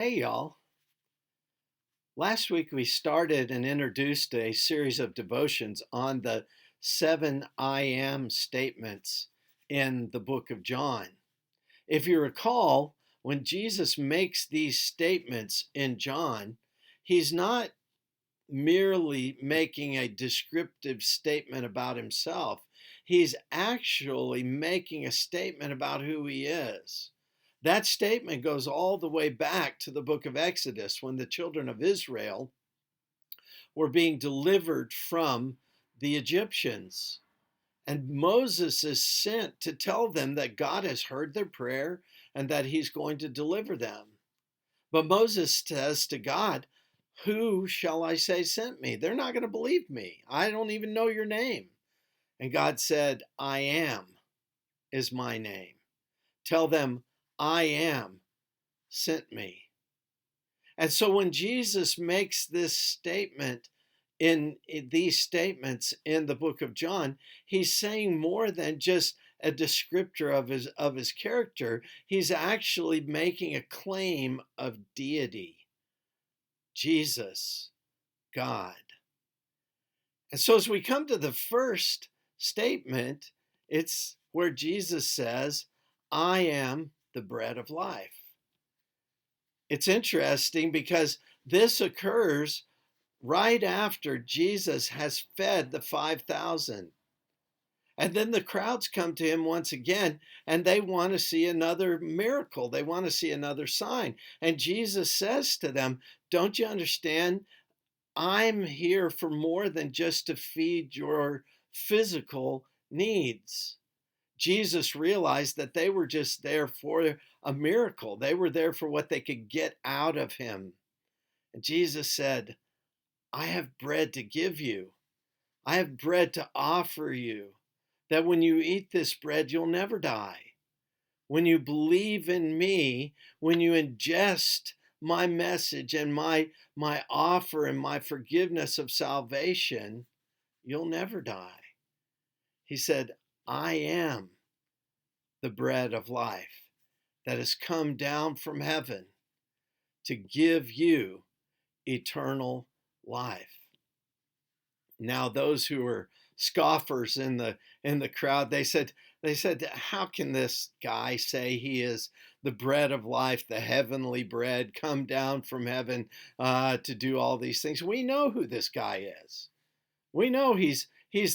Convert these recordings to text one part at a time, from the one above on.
Hey, y'all. Last week we started and introduced a series of devotions on the seven I am statements in the book of John. If you recall, when Jesus makes these statements in John, he's not merely making a descriptive statement about himself, he's actually making a statement about who he is. That statement goes all the way back to the book of Exodus when the children of Israel were being delivered from the Egyptians. And Moses is sent to tell them that God has heard their prayer and that he's going to deliver them. But Moses says to God, "Who shall I say sent me? They're not going to believe me. I don't even know your name." And God said, "I am is my name. Tell them, I am sent me." And so when Jesus makes this statement in these statements in the book of John, he's saying more than just a descriptor of his character. He's actually making a claim of deity. Jesus, God. And so as we come to the first statement, it's where Jesus says, "I am the bread of life." It's interesting because this occurs right after Jesus has fed the 5,000. And then the crowds come to him once again and they want to see another miracle. They want to see another sign. And Jesus says to them, "Don't you understand? I'm here for more than just to feed your physical needs." Jesus realized that they were just there for a miracle. They were there for what they could get out of him. And Jesus said, "I have bread to give you. I have bread to offer you, that when you eat this bread, you'll never die. When you believe in me, when you ingest my message and my offer and my forgiveness of salvation, you'll never die." He said, "I am the bread of life that has come down from heaven to give you eternal life." Now those who were scoffers in the crowd, they said, "How can this guy say he is the bread of life, the heavenly bread, come down from heaven to do all these things? We know who this guy is. We know he's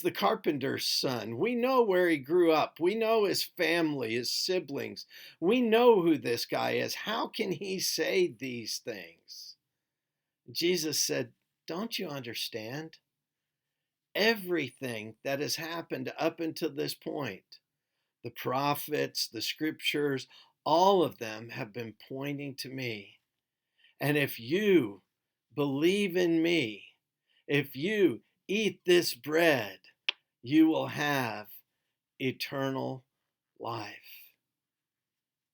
the carpenter's son. We know where he grew up. We know his family, his siblings. We know who this guy is. How can he say these things?" Jesus said, "Don't you understand? Everything that has happened up until this point, the prophets, the scriptures, all of them have been pointing to me. And if you believe in me, if you eat this bread, you will have eternal life."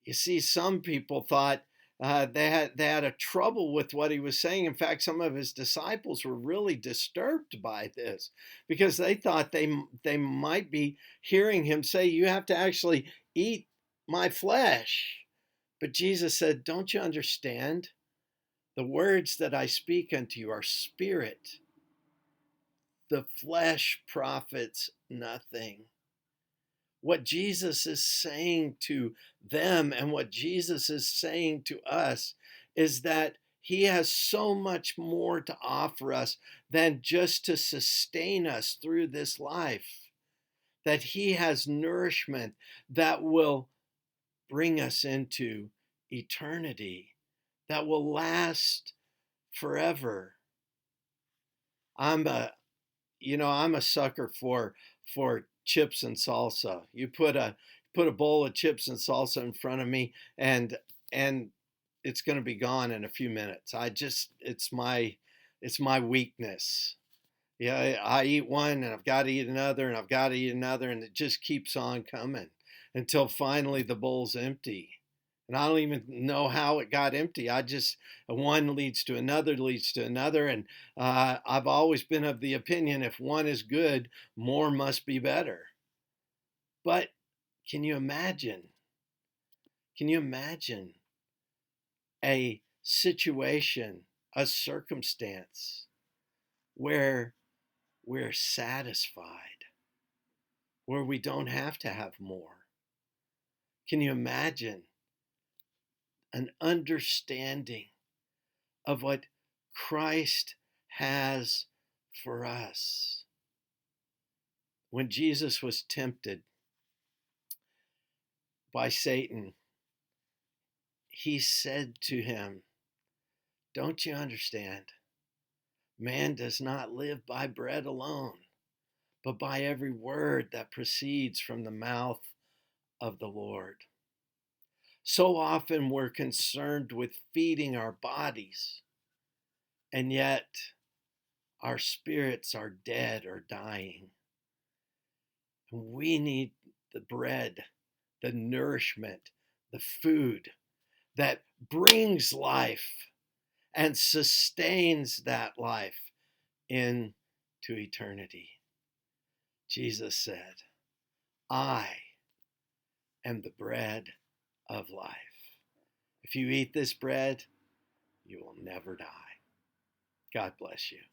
You see, some people thought they had a trouble with what he was saying. In fact, some of his disciples were really disturbed by this because they thought they might be hearing him say, "You have to actually eat my flesh." But Jesus said, "Don't you understand? The words that I speak unto you are spirit. The flesh profits nothing." What Jesus is saying to them and what Jesus is saying to us is that he has so much more to offer us than just to sustain us through this life, that he has nourishment that will bring us into eternity, that will last forever. I'm a I'm a sucker for chips and salsa. You put a bowl of chips and salsa in front of me, and it's going to be gone in a few minutes. It's my weakness. Yeah, I eat one and I've got to eat another and I've got to eat another, and it just keeps on coming until finally the bowl's empty. And I don't even know how it got empty. I just, one leads to another. And I've always been of the opinion if one is good, more must be better. But can you imagine? Can you imagine a situation, a circumstance where we're satisfied, where we don't have to have more. Can you imagine an understanding of what Christ has for us? When Jesus was tempted by Satan, he said to him, "Don't you understand? Man does not live by bread alone, but by every word that proceeds from the mouth of the Lord." So often we're concerned with feeding our bodies, and yet our spirits are dead or dying. We need the bread, the nourishment, the food that brings life and sustains that life into eternity. Jesus said, "I am the bread of life. If you eat this bread, you will never die." God bless you.